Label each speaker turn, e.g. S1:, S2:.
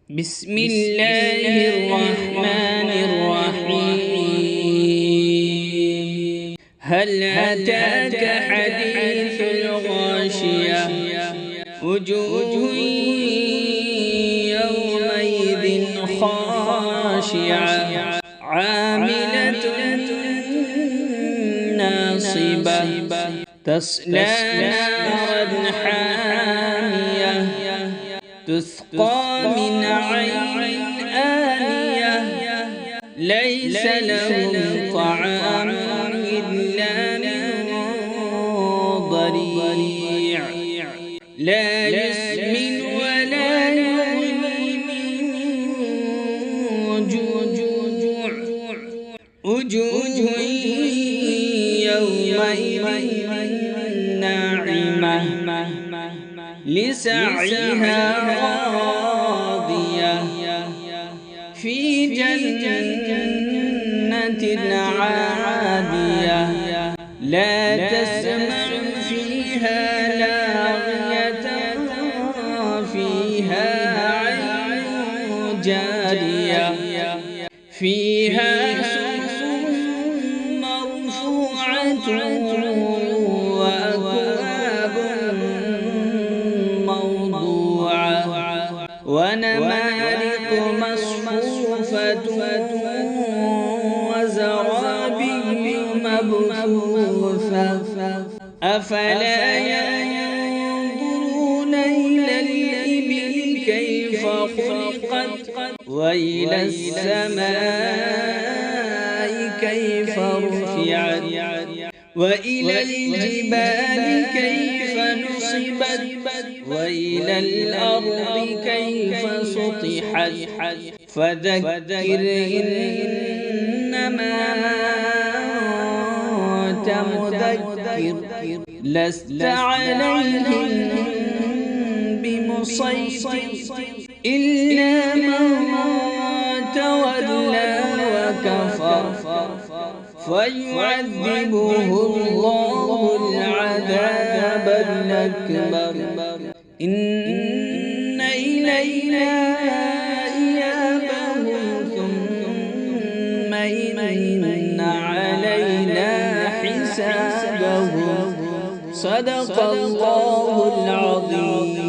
S1: بسم الله الرحمن الرحيم. هل أتاك حديث الغاشية؟ وجوه يومئذ خاشعة عاملة ناصبة تصلى نارا حامية تسقى من عين آنية ليس لهم طعام إلا من ضريع لا يسمن ولا يغني من جوع وجوه يومئذ ناعمة لسعيها راضية في جنة عالية لا تسمع فيها لاغية فيها عين جارية فيها سرر مرفوعة وأكواب موضوعة ونمارق مصفوفة وزرابي مبثوثة أفلا ينظرون إلى الإبل كيف خلقت وإلى السماء كيف رفعت وإلى الجبال كيف نصبت وإلى الأرض كيف سطحت فذكر إنما أنت مذكر لست عليهم بمسيطر إلا من تولى وكفر فيعذبه الله العذاب الأكبر إن إلينا إيابهم ثم إن علينا حسابهم صدق الله العظيم.